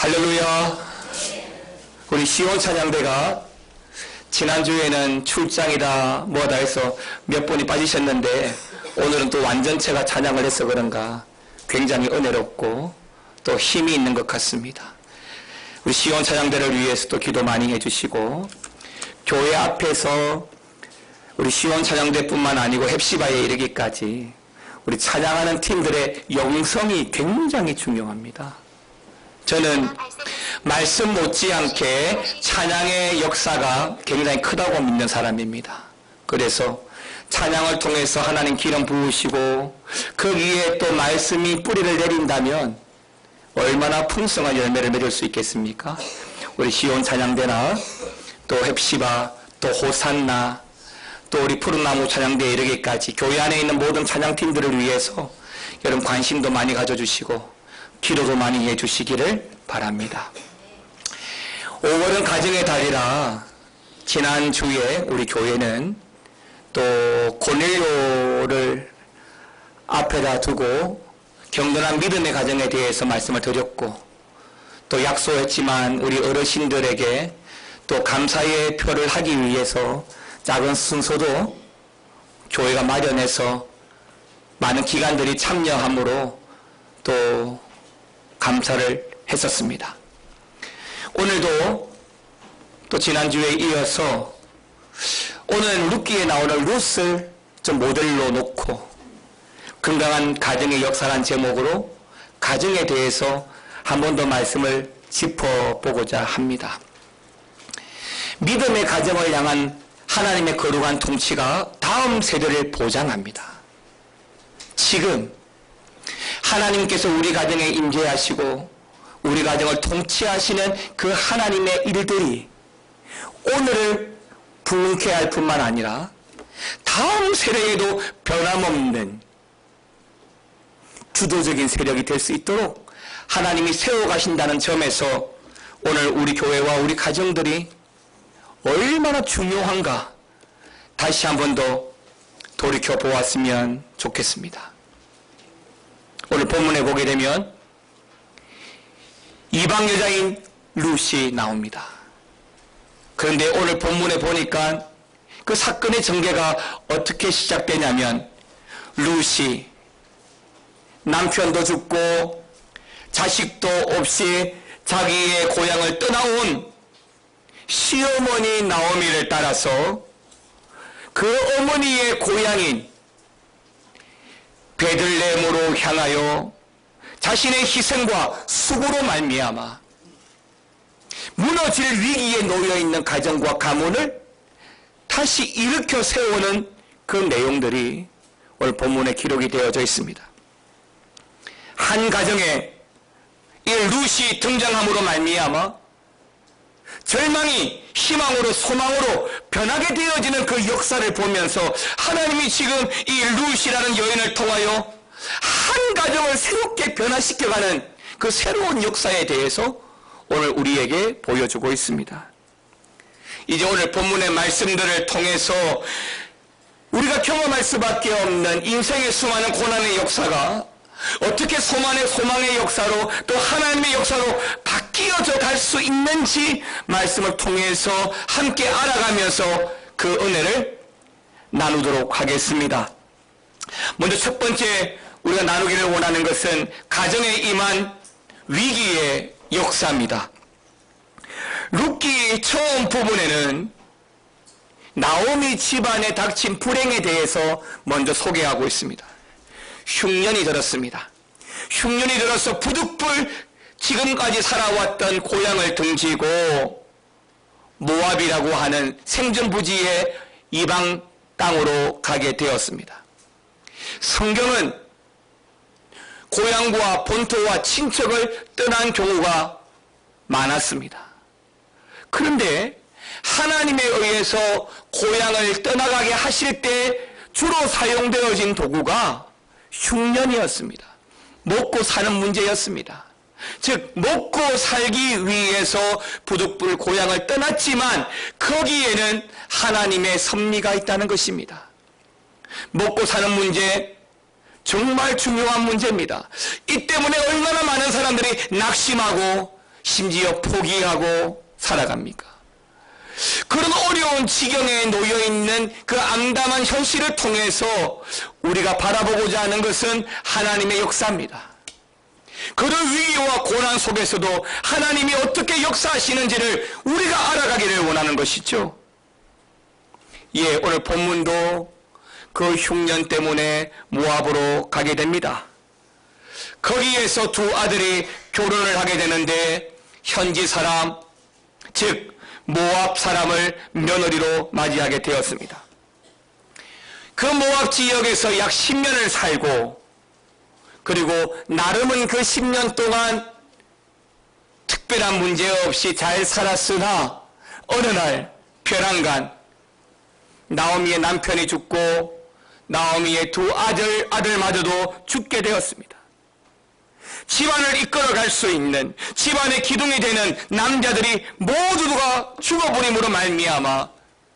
할렐루야. 우리 시온 찬양대가 지난주에는 출장이다 뭐다 해서 몇 분이 빠지셨는데 오늘은 또 완전체가 찬양을 해서 그런가 굉장히 은혜롭고 또 힘이 있는 것 같습니다. 우리 시온 찬양대를 위해서 또 기도 많이 해주시고, 교회 앞에서 우리 시온 찬양대뿐만 아니고 헵시바에 이르기까지 우리 찬양하는 팀들의 영성이 굉장히 중요합니다. 저는 말씀 못지않게 찬양의 역사가 굉장히 크다고 믿는 사람입니다. 그래서 찬양을 통해서 하나님 기름 부으시고 그 위에 또 말씀이 뿌리를 내린다면 얼마나 풍성한 열매를 맺을 수 있겠습니까? 우리 시온 찬양대나 또 헵시바 또 호산나 또 우리 푸른나무 찬양대에 이르기까지 교회 안에 있는 모든 찬양팀들을 위해서 여러분 관심도 많이 가져주시고 기도도 많이 해주시기를 바랍니다. 5월은 가정의 달이라 지난주에 우리 교회는 또 고넬료를 앞에다 두고 경건한 믿음의 가정에 대해서 말씀을 드렸고, 또 약속했지만 우리 어르신들에게 또 감사의 표를 하기 위해서 작은 순서도 교회가 마련해서 많은 기관들이 참여함으로 또 감사를 했었습니다. 오늘도 또 지난주에 이어서 오늘 룻기에 나오는 룻을 좀 모델로 놓고 건강한 가정의 역사란 제목으로 가정에 대해서 한 번 더 말씀을 짚어보고자 합니다. 믿음의 가정을 향한 하나님의 거룩한 통치가 다음 세대를 보장합니다. 지금 하나님께서 우리 가정에 임재하시고 우리 가정을 통치하시는 그 하나님의 일들이 오늘을 부흥케 할 뿐만 아니라 다음 세대에도 변함없는 주도적인 세력이 될 수 있도록 하나님이 세워가신다는 점에서 오늘 우리 교회와 우리 가정들이 얼마나 중요한가 다시 한 번 더 돌이켜 보았으면 좋겠습니다. 오늘 본문에 보게 되면 이방 여자인 룻이 나옵니다. 그런데 오늘 본문에 보니까 그 사건의 전개가 어떻게 시작되냐면 룻이 남편도 죽고 자식도 없이 자기의 고향을 떠나온 시어머니 나오미를 따라서 그 어머니의 고향인 베들레헴으로 향하여 자신의 희생과 수고로 말미암아 무너질 위기에 놓여있는 가정과 가문을 다시 일으켜 세우는 그 내용들이 오늘 본문에 기록이 되어져 있습니다. 한 가정에 이 룻이 등장함으로 말미암아 절망이 희망으로 소망으로 변하게 되어지는 그 역사를 보면서 하나님이 지금 이 룻이라는 여인을 통하여 한 가정을 새롭게 변화시켜가는 그 새로운 역사에 대해서 오늘 우리에게 보여주고 있습니다. 이제 오늘 본문의 말씀들을 통해서 우리가 경험할 수밖에 없는 인생의 수많은 고난의 역사가 어떻게 소망의 역사로 또 하나님의 역사로 바뀌어져 갈 수 있는지 말씀을 통해서 함께 알아가면서 그 은혜를 나누도록 하겠습니다. 먼저 첫 번째 우리가 나누기를 원하는 것은 가정에 임한 위기의 역사입니다. 룻기 처음 부분에는 나오미 집안에 닥친 불행에 대해서 먼저 소개하고 있습니다. 흉년이 들었습니다. 흉년이 들어서 부득불 지금까지 살아왔던 고향을 등지고 모압이라고 하는 생존부지의 이방 땅으로 가게 되었습니다. 성경은 고향과 본토와 친척을 떠난 경우가 많았습니다. 그런데 하나님에 의해서 고향을 떠나가게 하실 때 주로 사용되어진 도구가 흉년이었습니다. 먹고 사는 문제였습니다. 즉 먹고 살기 위해서 부득불 고향을 떠났지만 거기에는 하나님의 섭리가 있다는 것입니다. 먹고 사는 문제 정말 중요한 문제입니다. 이 때문에 얼마나 많은 사람들이 낙심하고 심지어 포기하고 살아갑니까? 그런 어려운 지경에 놓여있는 그 암담한 현실을 통해서 우리가 바라보고자 하는 것은 하나님의 역사입니다. 그런 위기와 고난 속에서도 하나님이 어떻게 역사하시는지를 우리가 알아가기를 원하는 것이죠. 예, 오늘 본문도 그 흉년 때문에 모압으로 가게 됩니다. 거기에서 두 아들이 결혼을 하게 되는데 현지 사람, 즉 모압 사람을 며느리로 맞이하게 되었습니다. 그 모압 지역에서 약 10년을 살고, 그리고 나름은 그 10년 동안 특별한 문제 없이 잘 살았으나 어느 날 벼랑간 나오미의 남편이 죽고 나오미의 두 아들마저도 죽게 되었습니다. 집안을 이끌어갈 수 있는, 집안의 기둥이 되는 남자들이 모두가 죽어버림으로 말미암아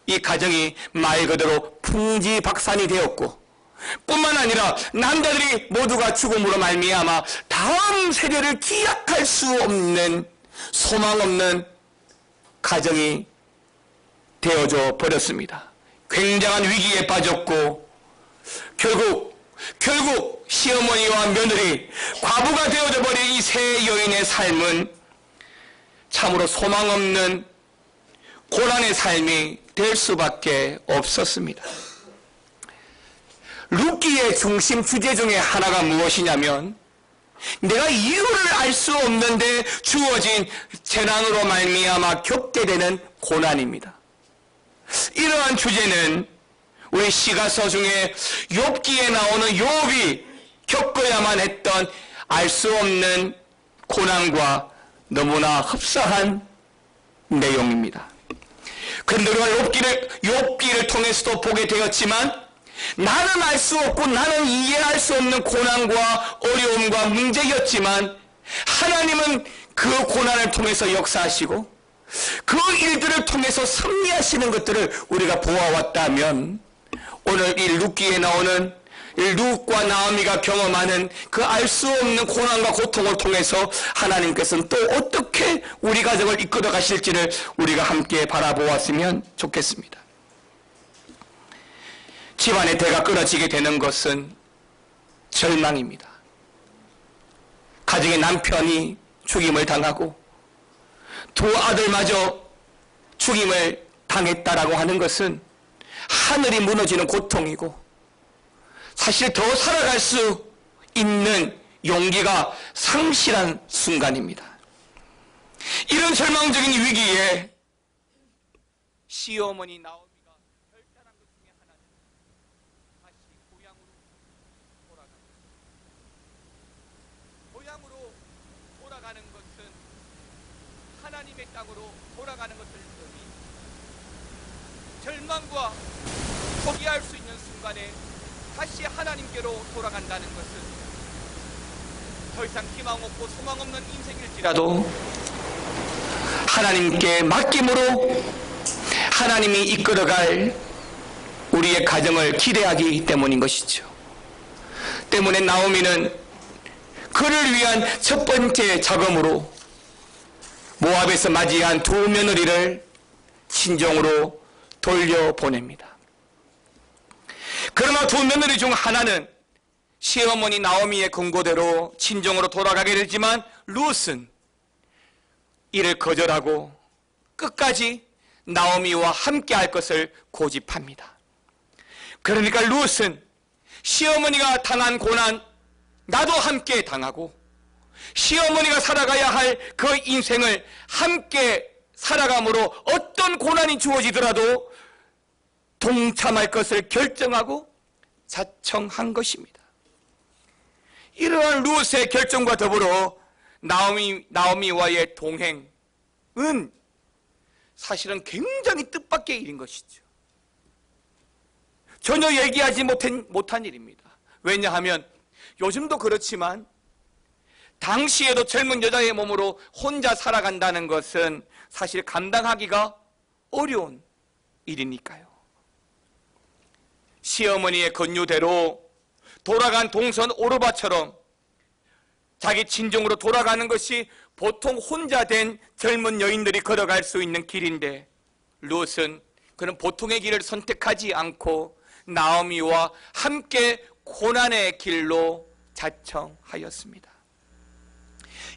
이 가정이 말 그대로 풍지박산이 되었고, 뿐만 아니라 남자들이 모두가 죽음으로 말미암아 다음 세대를 기약할 수 없는, 소망 없는 가정이 되어져 버렸습니다. 굉장한 위기에 빠졌고 결국 시어머니와 며느리, 과부가 되어져 버린 이 세 여인의 삶은 참으로 소망 없는 고난의 삶이 될 수밖에 없었습니다. 룻기의 중심 주제 중에 하나가 무엇이냐면, 내가 이유를 알 수 없는데 주어진 재난으로 말미암아 겪게 되는 고난입니다. 이러한 주제는 우리 시가서 중에 욥기에 나오는 욥이 겪어야만 했던 알 수 없는 고난과 너무나 흡사한 내용입니다. 그런데 우리가 욥기를 통해서도 보게 되었지만, 나는 알 수 없고 나는 이해할 수 없는 고난과 어려움과 문제였지만 하나님은 그 고난을 통해서 역사하시고 그 일들을 통해서 승리하시는 것들을 우리가 보아왔다면, 오늘 이 룻기에 나오는 룻과 나오미가 경험하는 그 알 수 없는 고난과 고통을 통해서 하나님께서는 또 어떻게 우리 가정을 이끌어 가실지를 우리가 함께 바라보았으면 좋겠습니다. 집안의 대가 끊어지게 되는 것은 절망입니다. 가정의 남편이 죽임을 당하고 두 아들마저 죽임을 당했다라고 하는 것은 하늘이 무너지는 고통이고, 사실 더 살아갈 수 있는 용기가 상실한 순간입니다. 이런 절망적인 위기에 시어머니 나오미가 결단한 것 중에 하나는 다시 고향으로 돌아가는 것입니다. 고향으로 돌아가는 것은 하나님의 땅으로 돌아가는 것을 의미, 절망과 포기할 수 있는 순간에 다시 하나님께로 돌아간다는 것은 더 이상 희망 없고 소망 없는 인생일지라도 하나님께 맡김으로 하나님이 이끌어갈 우리의 가정을 기대하기 때문인 것이죠. 때문에 나오미는 그를 위한 첫 번째 자금으로 모압에서 맞이한 두 며느리를 친정으로 돌려보냅니다. 그러나 두 며느리 중 하나는 시어머니 나오미의 권고대로 친정으로 돌아가게 되지만, 룻은 이를 거절하고 끝까지 나오미와 함께 할 것을 고집합니다. 그러니까 룻은 시어머니가 당한 고난 나도 함께 당하고, 시어머니가 살아가야 할 그 인생을 함께 살아감으로 어떤 고난이 주어지더라도 동참할 것을 결정하고 자청한 것입니다. 이러한 룻의 결정과 더불어 나오미와의 동행은 사실은 굉장히 뜻밖의 일인 것이죠. 전혀 얘기하지 못한 일입니다. 왜냐하면 요즘도 그렇지만 당시에도 젊은 여자의 몸으로 혼자 살아간다는 것은 사실 감당하기가 어려운 일이니까요. 시어머니의 권유대로 돌아간 동선 오르바처럼 자기 친정으로 돌아가는 것이 보통 혼자 된 젊은 여인들이 걸어갈 수 있는 길인데, 룻은 그런 보통의 길을 선택하지 않고 나오미와 함께 고난의 길로 자청하였습니다.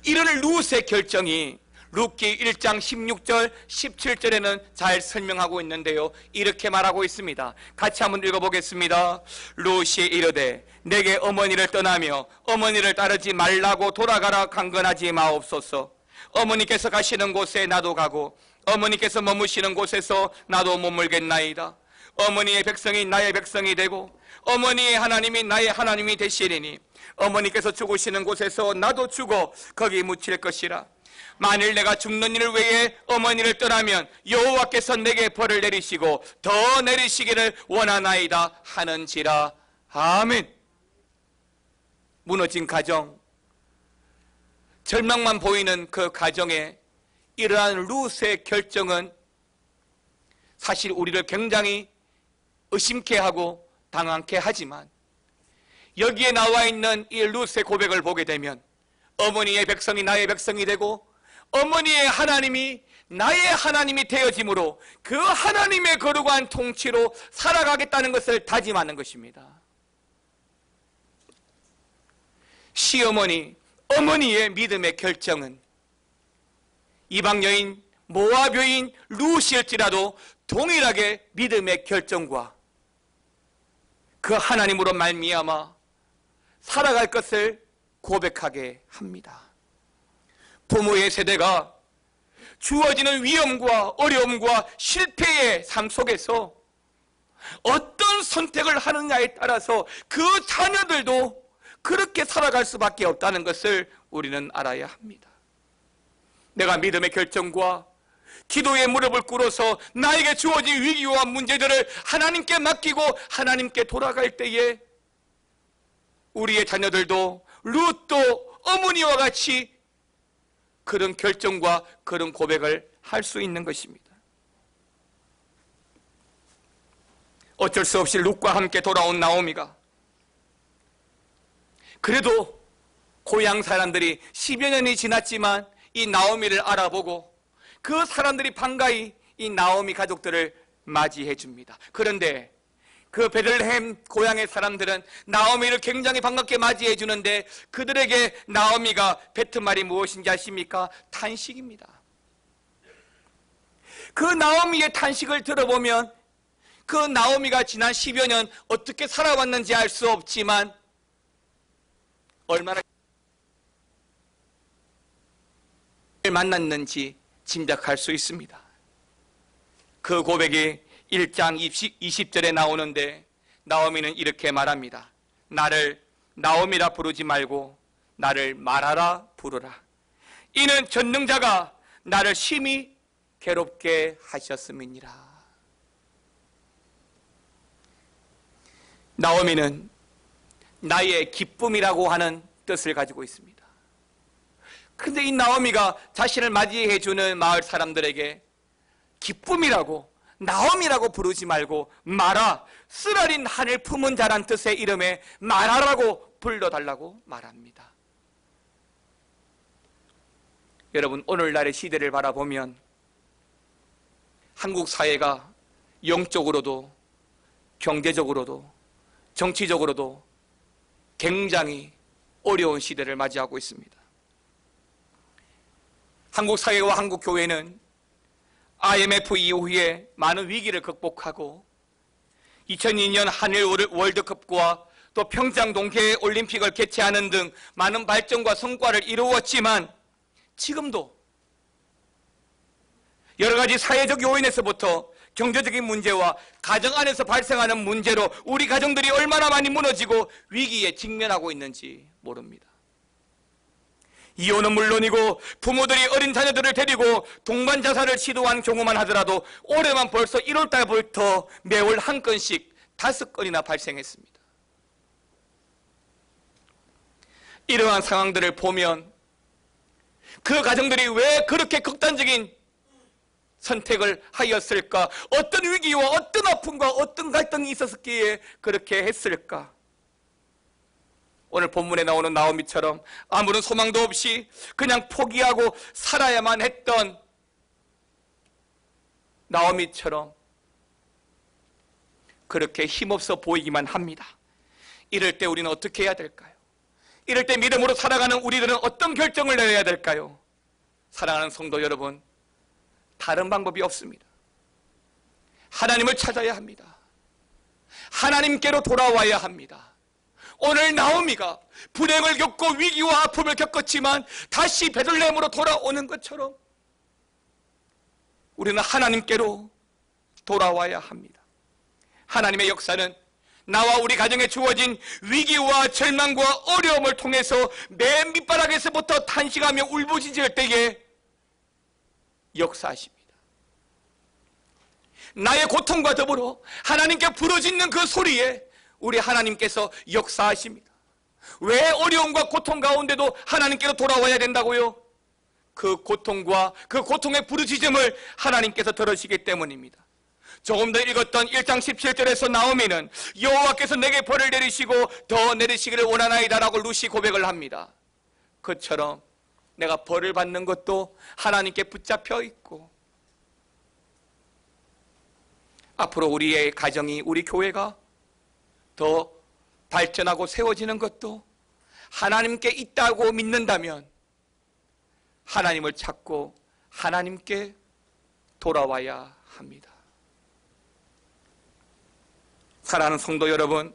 이런 룻의 결정이 룻기 1장 16절 17절에는 잘 설명하고 있는데요, 이렇게 말하고 있습니다. 같이 한번 읽어보겠습니다. 룻이 이르되 내게 어머니를 떠나며 어머니를 따르지 말라고 돌아가라 강건하지 마옵소서. 어머니께서 가시는 곳에 나도 가고 어머니께서 머무시는 곳에서 나도 머물겠나이다. 어머니의 백성이 나의 백성이 되고 어머니의 하나님이 나의 하나님이 되시리니 어머니께서 죽으시는 곳에서 나도 죽어 거기 묻힐 것이라. 만일 내가 죽는 일 외에 어머니를 떠나면 여호와께서 내게 벌을 내리시고 더 내리시기를 원하나이다 하는지라. 아멘. 무너진 가정, 절망만 보이는 그 가정에 이러한 룻의 결정은 사실 우리를 굉장히 의심케 하고 당황케 하지만, 여기에 나와 있는 이 룻의 고백을 보게 되면 어머니의 백성이 나의 백성이 되고 어머니의 하나님이 나의 하나님이 되어짐으로 그 하나님의 거룩한 통치로 살아가겠다는 것을 다짐하는 것입니다. 시어머니, 어머니의 믿음의 결정은 이방 여인, 모압 여인 룻일지라도 동일하게 믿음의 결정과 그 하나님으로 말미암아 살아갈 것을 고백하게 합니다. 부모의 세대가 주어지는 위험과 어려움과 실패의 삶 속에서 어떤 선택을 하느냐에 따라서 그 자녀들도 그렇게 살아갈 수밖에 없다는 것을 우리는 알아야 합니다. 내가 믿음의 결정과 기도의 무릎을 꿇어서 나에게 주어진 위기와 문제들을 하나님께 맡기고 하나님께 돌아갈 때에 우리의 자녀들도 룻도 어머니와 같이 그런 결정과 그런 고백을 할 수 있는 것입니다. 어쩔 수 없이 룻과 함께 돌아온 나오미가 그래도 고향 사람들이 10여 년이 지났지만 이 나오미를 알아보고 그 사람들이 반가이 이 나오미 가족들을 맞이해 줍니다. 그런데 그 베들레헴 고향의 사람들은 나오미를 굉장히 반갑게 맞이해 주는데 그들에게 나오미가 뱉은 말이 무엇인지 아십니까? 탄식입니다. 그 나오미의 탄식을 들어보면 그 나오미가 지난 10여 년 어떻게 살아왔는지 알 수 없지만 얼마나 만났는지 짐작할 수 있습니다. 그 고백이 1장 20절에 나오는데 나오미는 이렇게 말합니다. 나를 나오미라 부르지 말고 나를 마라라 부르라. 이는 전능자가 나를 심히 괴롭게 하셨음이니라. 나오미는 나의 기쁨이라고 하는 뜻을 가지고 있습니다. 근데 이 나오미가 자신을 맞이해 주는 마을 사람들에게 기쁨이라고 나오미라고 부르지 말고 마라, 쓰라린 하늘 품은 자란 뜻의 이름에 마라라고 불러달라고 말합니다. 여러분, 오늘날의 시대를 바라보면 한국 사회가 영적으로도 경제적으로도 정치적으로도 굉장히 어려운 시대를 맞이하고 있습니다. 한국 사회와 한국 교회는 IMF 이후에 많은 위기를 극복하고 2002년 한일 월드컵과 또 평창 동계올림픽을 개최하는 등 많은 발전과 성과를 이루었지만 지금도 여러 가지 사회적 요인에서부터 경제적인 문제와 가정 안에서 발생하는 문제로 우리 가정들이 얼마나 많이 무너지고 위기에 직면하고 있는지 모릅니다. 이혼은 물론이고 부모들이 어린 자녀들을 데리고 동반 자살을 시도한 경우만 하더라도 올해만 벌써 1월 달부터 매월 한 건씩 5건이나 발생했습니다. 이러한 상황들을 보면 그 가정들이 왜 그렇게 극단적인 선택을 하였을까? 어떤 위기와 어떤 아픔과 어떤 갈등이 있었기에 그렇게 했을까? 오늘 본문에 나오는 나오미처럼 아무런 소망도 없이 그냥 포기하고 살아야만 했던 나오미처럼 그렇게 힘없어 보이기만 합니다. 이럴 때 우리는 어떻게 해야 될까요? 이럴 때 믿음으로 살아가는 우리들은 어떤 결정을 내려야 될까요? 사랑하는 성도 여러분, 다른 방법이 없습니다. 하나님을 찾아야 합니다. 하나님께로 돌아와야 합니다. 오늘 나오미가 불행을 겪고 위기와 아픔을 겪었지만 다시 베들레헴으로 돌아오는 것처럼 우리는 하나님께로 돌아와야 합니다. 하나님의 역사는 나와 우리 가정에 주어진 위기와 절망과 어려움을 통해서 맨 밑바닥에서부터 탄식하며 울부짖을 때에 역사하십니다. 나의 고통과 더불어 하나님께 부르짖는 그 소리에 우리 하나님께서 역사하십니다. 왜 어려움과 고통 가운데도 하나님께로 돌아와야 된다고요? 그 고통과 그 고통의 부르짖음을 하나님께서 들으시기 때문입니다. 조금 더 읽었던 1장 17절에서 나오미는 여호와께서 내게 벌을 내리시고 더 내리시기를 원하나이다 라고 루시 고백을 합니다. 그처럼 내가 벌을 받는 것도 하나님께 붙잡혀 있고, 앞으로 우리의 가정이, 우리 교회가 더 발전하고 세워지는 것도 하나님께 있다고 믿는다면 하나님을 찾고 하나님께 돌아와야 합니다. 사랑하는 성도 여러분,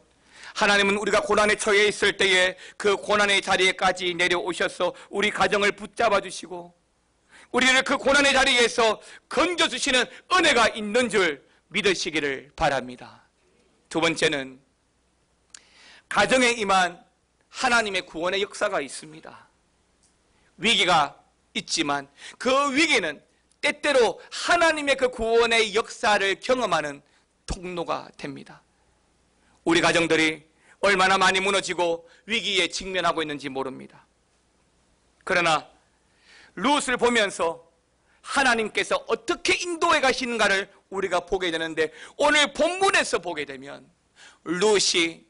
하나님은 우리가 고난에 처해 있을 때에 그 고난의 자리에까지 내려오셔서 우리 가정을 붙잡아 주시고 우리를 그 고난의 자리에서 건져주시는 은혜가 있는 줄 믿으시기를 바랍니다. 두 번째는 가정에 임한 하나님의 구원의 역사가 있습니다. 위기가 있지만 그 위기는 때때로 하나님의 그 구원의 역사를 경험하는 통로가 됩니다. 우리 가정들이 얼마나 많이 무너지고 위기에 직면하고 있는지 모릅니다. 그러나 룻을 보면서 하나님께서 어떻게 인도해 가시는가를 우리가 보게 되는데, 오늘 본문에서 보게 되면 룻이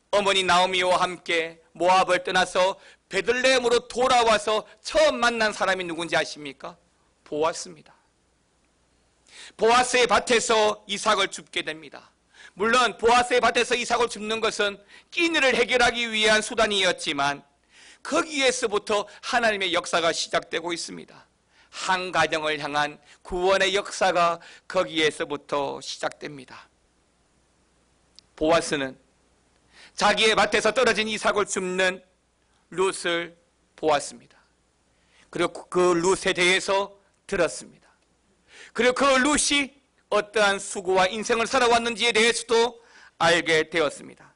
어머니 나오미와 함께 모압을 떠나서 베들레헴으로 돌아와서 처음 만난 사람이 누군지 아십니까? 보아스입니다. 보아스의 밭에서 이삭을 줍게 됩니다. 물론 보아스의 밭에서 이삭을 줍는 것은 끼니를 해결하기 위한 수단이었지만 거기에서부터 하나님의 역사가 시작되고 있습니다. 한 가정을 향한 구원의 역사가 거기에서부터 시작됩니다. 보아스는 자기의 밭에서 떨어진 이삭을 줍는 룻을 보았습니다. 그리고 그 룻에 대해서 들었습니다. 그리고 그 룻이 어떠한 수고와 인생을 살아왔는지에 대해서도 알게 되었습니다.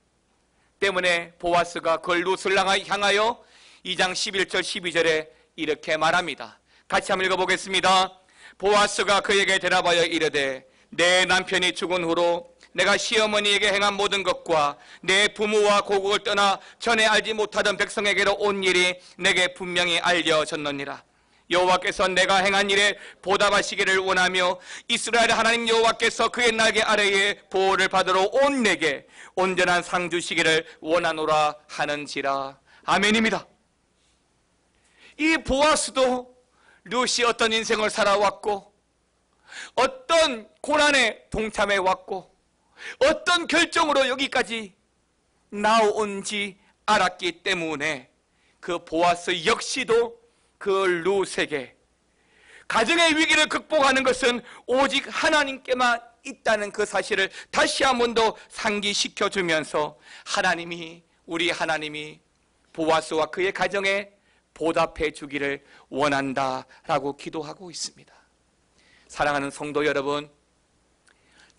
때문에 보아스가 그 룻을 향하여 2장 11절 12절에 이렇게 말합니다. 같이 한번 읽어보겠습니다. 보아스가 그에게 대답하여 이르되 내 남편이 죽은 후로 내가 시어머니에게 행한 모든 것과 내 부모와 고국을 떠나 전에 알지 못하던 백성에게로 온 일이 내게 분명히 알려졌느니라. 여호와께서 내가 행한 일에 보답하시기를 원하며 이스라엘 하나님 여호와께서 그의 날개 아래에 보호를 받으러 온 내게 온전한 상 주시기를 원하노라 하는지라. 아멘입니다. 이 보아스도 룻이 어떤 인생을 살아왔고 어떤 고난에 동참해 왔고 어떤 결정으로 여기까지 나온지 알았기 때문에 그 보아스 역시도 그 룻에게 가정의 위기를 극복하는 것은 오직 하나님께만 있다는 그 사실을 다시 한 번 더 상기시켜 주면서 우리 하나님이 보아스와 그의 가정에 보답해 주기를 원한다라고 기도하고 있습니다. 사랑하는 성도 여러분,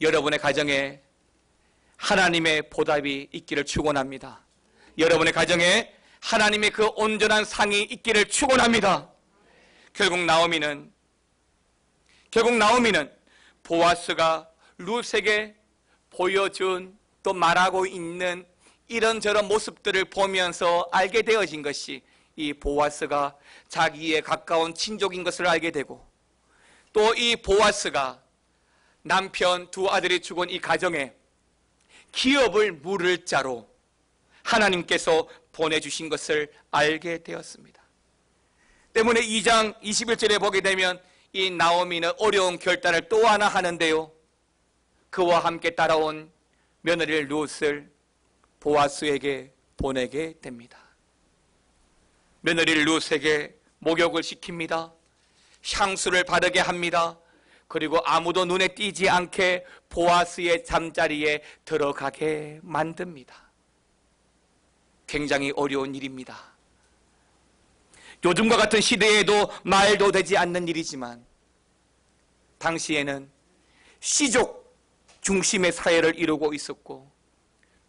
여러분의 가정에 하나님의 보답이 있기를 축원합니다. 여러분의 가정에 하나님의 그 온전한 상이 있기를 축원합니다. 결국 나오미는 보아스가 룻에게 보여준 또 말하고 있는 이런저런 모습들을 보면서 알게 되어진 것이 이 보아스가 자기의 가까운 친족인 것을 알게 되고, 또 이 보아스가 남편 두 아들이 죽은 이 가정에 기업을 물을 자로 하나님께서 보내주신 것을 알게 되었습니다. 때문에 2장 21절에 보게 되면 이 나오미는 어려운 결단을 또 하나 하는데요, 그와 함께 따라온 며느리 룻을 보아스에게 보내게 됩니다. 며느리 룻에게 목욕을 시킵니다. 향수를 바르게 합니다. 그리고 아무도 눈에 띄지 않게 보아스의 잠자리에 들어가게 만듭니다. 굉장히 어려운 일입니다. 요즘과 같은 시대에도 말도 되지 않는 일이지만 당시에는 시족 중심의 사회를 이루고 있었고,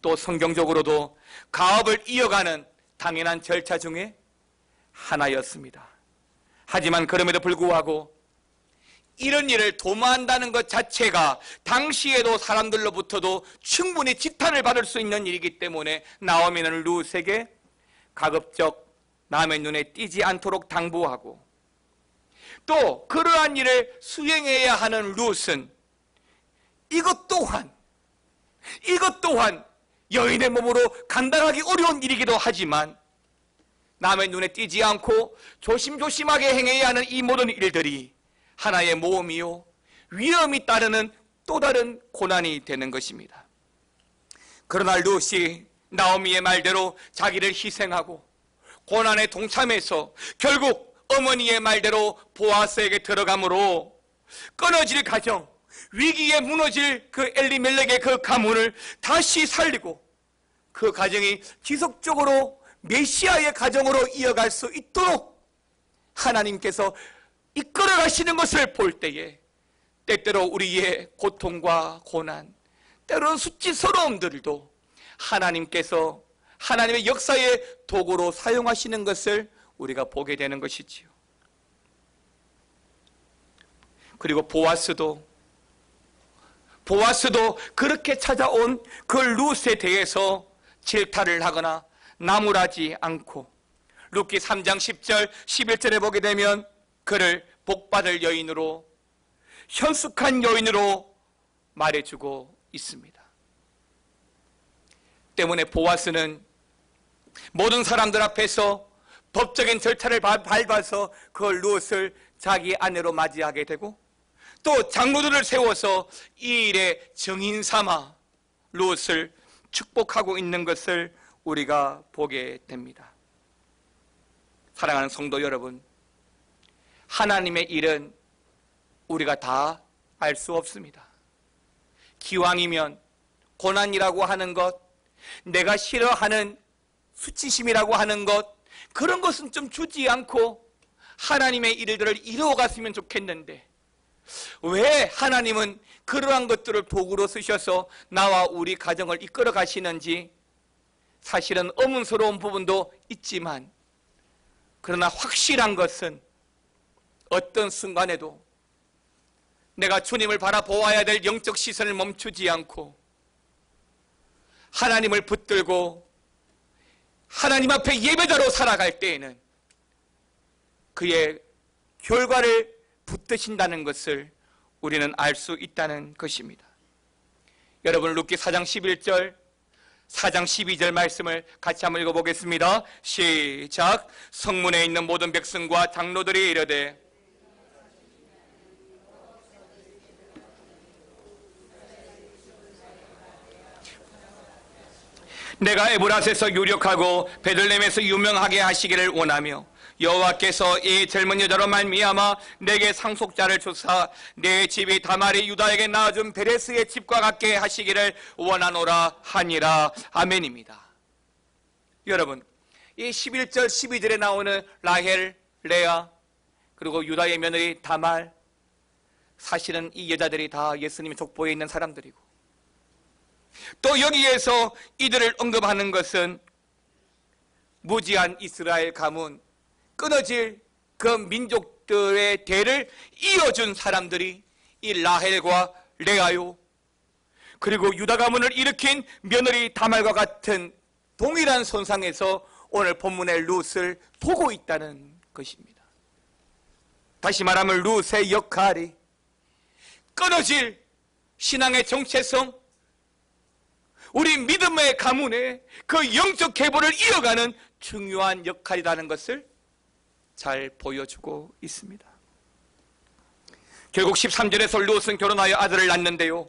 또 성경적으로도 가업을 이어가는 당연한 절차 중에 하나였습니다. 하지만 그럼에도 불구하고 이런 일을 도모한다는 것 자체가 당시에도 사람들로부터도 충분히 지탄을 받을 수 있는 일이기 때문에 나오미는 룻에게 가급적 남의 눈에 띄지 않도록 당부하고, 또 그러한 일을 수행해야 하는 룻은 이것 또한 여인의 몸으로 감당하기 어려운 일이기도 하지만 남의 눈에 띄지 않고 조심조심하게 행해야 하는 이 모든 일들이 하나의 모험이요, 위험이 따르는 또 다른 고난이 되는 것입니다. 그러나 룻이 나오미의 말대로 자기를 희생하고 고난에 동참해서 결국 어머니의 말대로 보아스에게 들어감으로 끊어질 가정, 위기에 무너질 그 엘리멜렉의 그 가문을 다시 살리고 그 가정이 지속적으로 메시아의 가정으로 이어갈 수 있도록 하나님께서 이끌어 가시는 것을 볼 때에 때때로 우리의 고통과 고난, 때로는 수치스러움들도 하나님께서 하나님의 역사의 도구로 사용하시는 것을 우리가 보게 되는 것이지요. 그리고 보아스도 그렇게 찾아온 그 룻에 대해서 질타를 하거나 나무라지 않고 룻기 3장 10절 11절에 보게 되면 그를 복받을 여인으로, 현숙한 여인으로 말해주고 있습니다. 때문에 보아스는 모든 사람들 앞에서 법적인 절차를 밟아서 그 룻을 자기 아내로 맞이하게 되고, 또 장로들을 세워서 이 일에 증인 삼아 룻을 축복하고 있는 것을 우리가 보게 됩니다. 사랑하는 성도 여러분, 하나님의 일은 우리가 다 알 수 없습니다. 기왕이면 고난이라고 하는 것, 내가 싫어하는 수치심이라고 하는 것, 그런 것은 좀 주지 않고 하나님의 일들을 이루어갔으면 좋겠는데, 왜 하나님은 그러한 것들을 도구로 쓰셔서 나와 우리 가정을 이끌어 가시는지 사실은 의문스러운 부분도 있지만, 그러나 확실한 것은 어떤 순간에도 내가 주님을 바라보아야 될 영적 시선을 멈추지 않고 하나님을 붙들고 하나님 앞에 예배자로 살아갈 때에는 그의 결과를 붙드신다는 것을 우리는 알 수 있다는 것입니다. 여러분, 룻기 4장 11절 4장 12절 말씀을 같이 한번 읽어보겠습니다. 시작. 성문에 있는 모든 백성과 장로들이 이르되 내가 에브라스에서 유력하고 베들레헴에서 유명하게 하시기를 원하며 여호와께서 이 젊은 여자로 말미암아 내게 상속자를 주사 내 집이 다말이 유다에게 낳아준 베레스의 집과 같게 하시기를 원하노라 하니라. 아멘입니다. 여러분, 이 11절 12절에 나오는 라헬, 레아, 그리고 유다의 며느리 다말, 사실은 이 여자들이 다 예수님의 족보에 있는 사람들이고, 또 여기에서 이들을 언급하는 것은 무지한 이스라엘 가문, 끊어질 그 민족들의 대를 이어준 사람들이 이 라헬과 레아요, 그리고 유다 가문을 일으킨 며느리 다말과 같은 동일한 선상에서 오늘 본문의 룻을 보고 있다는 것입니다. 다시 말하면 룻의 역할이 끊어질 신앙의 정체성, 우리 믿음의 가문에 그 영적 계보를 이어가는 중요한 역할이라는 것을 잘 보여주고 있습니다. 결국 13절에서 롯은 결혼하여 아들을 낳는데요,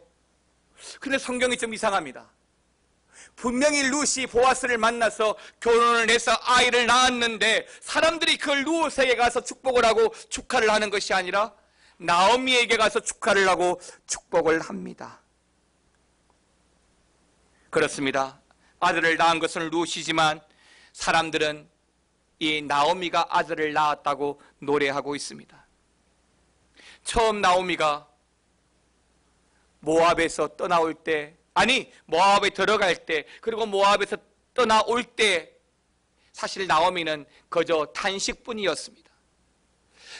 근데 성경이 좀 이상합니다. 분명히 룻이 보아스를 만나서 결혼을 해서 아이를 낳았는데 사람들이 그 룻에게 가서 축복을 하고 축하를 하는 것이 아니라 나오미에게 가서 축하를 하고 축복을 합니다. 그렇습니다. 아들을 낳은 것은 룻이지만 사람들은 이 나오미가 아들을 낳았다고 노래하고 있습니다. 처음 나오미가 모압에서 떠나올 때, 모압에 들어갈 때, 그리고 모압에서 떠나올 때 사실 나오미는 그저 탄식뿐이었습니다.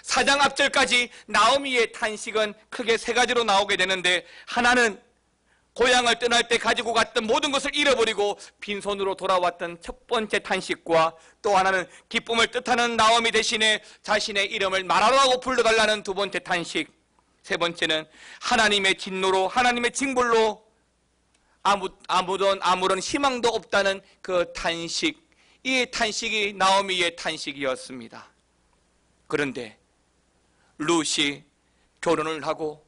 4장 앞절까지 나오미의 탄식은 크게 세 가지로 나오게 되는데, 하나는 고향을 떠날 때 가지고 갔던 모든 것을 잃어버리고 빈손으로 돌아왔던 첫 번째 탄식과, 또 하나는 기쁨을 뜻하는 나오미 대신에 자신의 이름을 마라라고 불러달라는 두 번째 탄식, 세 번째는 하나님의 진노로, 하나님의 징벌로 아무런 희망도 없다는 그 탄식, 이 탄식이 나오미의 탄식이었습니다. 그런데 룻이 결혼을 하고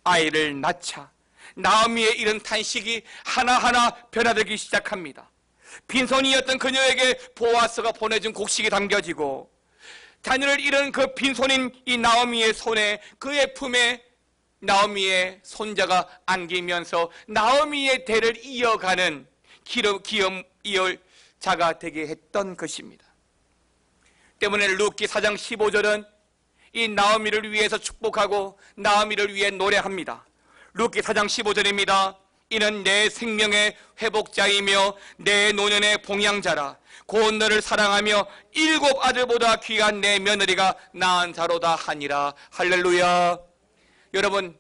아이를 낳자 나오미의 이런 탄식이 하나하나 변화되기 시작합니다. 빈손이었던 그녀에게 보아스가 보내준 곡식이 담겨지고, 자녀를 잃은 그 빈손인 이 나오미의 손에, 그의 품에 나오미의 손자가 안기면서 나오미의 대를 이어가는 기업 이을 자가 되게 했던 것입니다. 때문에 룻기 4장 15절은 이 나오미를 위해서 축복하고 나오미를 위해 노래합니다. 룻기 4장 15절입니다. 이는 내 생명의 회복자이며 내 노년의 봉양자라. 곧 너를 사랑하며 7 아들보다 귀한 내 며느리가 낳은 자로다 하니라. 할렐루야. 여러분,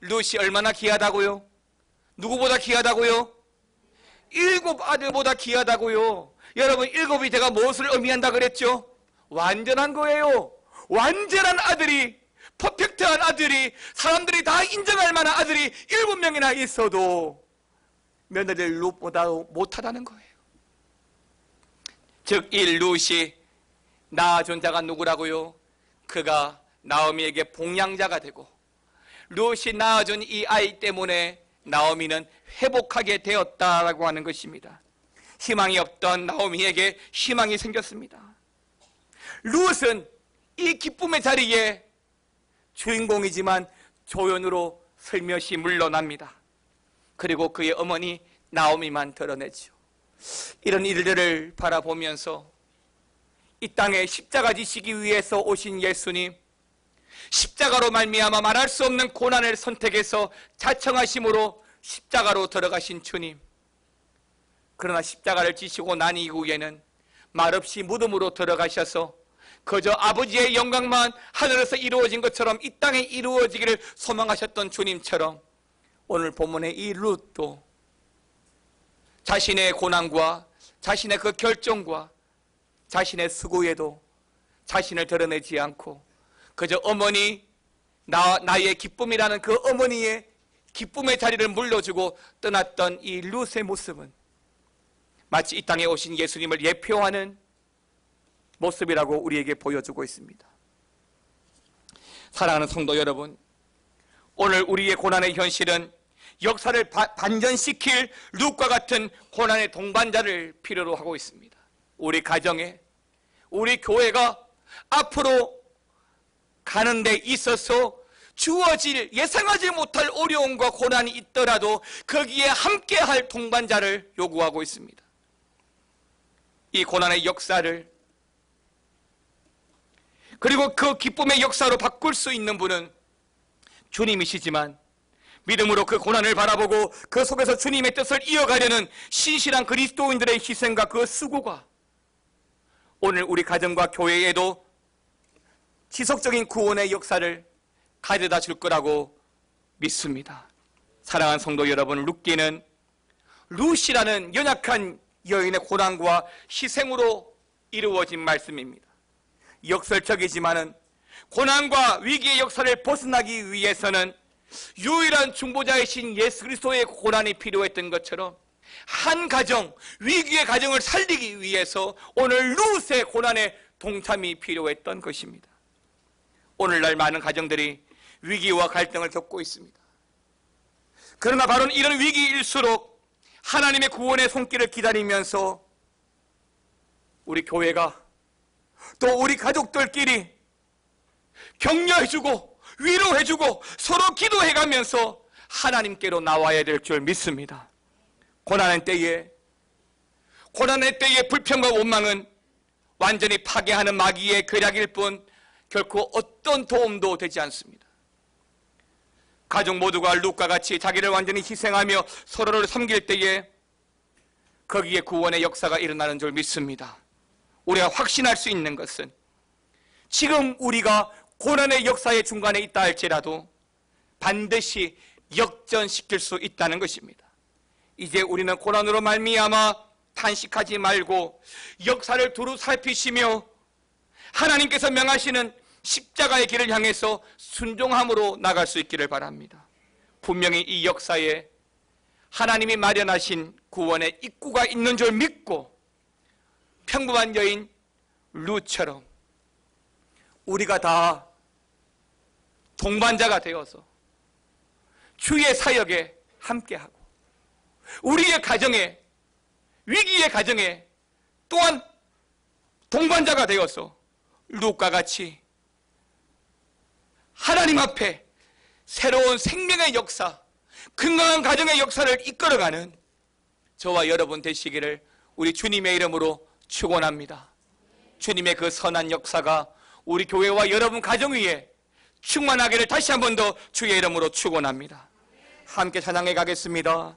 룻이 얼마나 귀하다고요? 누구보다 귀하다고요? 7 아들보다 귀하다고요. 여러분, 7이 제가 무엇을 의미한다 그랬죠? 완전한 거예요. 완전한 아들이, 퍼펙트한 아들이, 사람들이 다 인정할 만한 아들이 7명이나 있어도 며느리를 룻보다 못하다는 거예요. 즉, 이 룻이 낳아준 자가 누구라고요? 그가 나오미에게 봉양자가 되고, 룻이 낳아준 이 아이 때문에 나오미는 회복하게 되었다라고 하는 것입니다. 희망이 없던 나오미에게 희망이 생겼습니다. 룻은 이 기쁨의 자리에 주인공이지만 조연으로 슬며시 물러납니다. 그리고 그의 어머니 나오미만 드러내죠. 이런 일들을 바라보면서 이 땅에 십자가 지시기 위해서 오신 예수님, 십자가로 말미암아 말할 수 없는 고난을 선택해서 자청하심으로 십자가로 들어가신 주님, 그러나 십자가를 지시고 난 이후에는 말없이 무덤으로 들어가셔서 그저 아버지의 영광만 하늘에서 이루어진 것처럼 이 땅에 이루어지기를 소망하셨던 주님처럼, 오늘 본문의 이 룻도 자신의 고난과 자신의 그 결정과 자신의 수고에도 자신을 드러내지 않고 그저 어머니, 나의 기쁨이라는 그 어머니의 기쁨의 자리를 물려주고 떠났던 이 룻의 모습은 마치 이 땅에 오신 예수님을 예표하는 모습이라고 우리에게 보여주고 있습니다. 사랑하는 성도 여러분, 오늘 우리의 고난의 현실은 역사를 반전시킬 룻과 같은 고난의 동반자를 필요로 하고 있습니다. 우리 가정에, 우리 교회가 앞으로 가는 데 있어서 주어질 예상하지 못할 어려움과 고난이 있더라도 거기에 함께할 동반자를 요구하고 있습니다. 이 고난의 역사를, 그리고 그 기쁨의 역사로 바꿀 수 있는 분은 주님이시지만, 믿음으로 그 고난을 바라보고 그 속에서 주님의 뜻을 이어가려는 신실한 그리스도인들의 희생과 그 수고가 오늘 우리 가정과 교회에도 지속적인 구원의 역사를 가져다 줄 거라고 믿습니다. 사랑하는 성도 여러분, 룻기는 룻이라는 연약한 여인의 고난과 희생으로 이루어진 말씀입니다. 역설적이지만은 고난과 위기의 역사를 벗어나기 위해서는 유일한 중보자이신 예수 그리스도의 고난이 필요했던 것처럼 한 가정, 위기의 가정을 살리기 위해서 오늘 룻의 고난의 동참이 필요했던 것입니다. 오늘날 많은 가정들이 위기와 갈등을 겪고 있습니다. 그러나 바로 이런 위기일수록 하나님의 구원의 손길을 기다리면서 우리 교회가 또 우리 가족들끼리 격려해주고 위로해주고 서로 기도해가면서 하나님께로 나와야 될 줄 믿습니다. 고난의 때에 불평과 원망은 완전히 파괴하는 마귀의 괴략일 뿐 결코 어떤 도움도 되지 않습니다. 가족 모두가 룻과 같이 자기를 완전히 희생하며 서로를 섬길 때에 거기에 구원의 역사가 일어나는 줄 믿습니다. 우리가 확신할 수 있는 것은 지금 우리가 고난의 역사의 중간에 있다 할지라도 반드시 역전시킬 수 있다는 것입니다. 이제 우리는 고난으로 말미암아 탄식하지 말고 역사를 두루 살피시며 하나님께서 명하시는 십자가의 길을 향해서 순종함으로 나갈 수 있기를 바랍니다. 분명히 이 역사에 하나님이 마련하신 구원의 입구가 있는 줄 믿고 평범한 여인 룻처럼 우리가 다 동반자가 되어서 주의 사역에 함께하고 우리의 가정에, 위기의 가정에 또한 동반자가 되어서 룻과 같이 하나님 앞에 새로운 생명의 역사, 건강한 가정의 역사를 이끌어가는 저와 여러분 되시기를 우리 주님의 이름으로 축원합니다. 주님의 그 선한 역사가 우리 교회와 여러분 가정 위에 충만하기를 다시 한 번 더 주의 이름으로 축원합니다. 함께 찬양해 가겠습니다.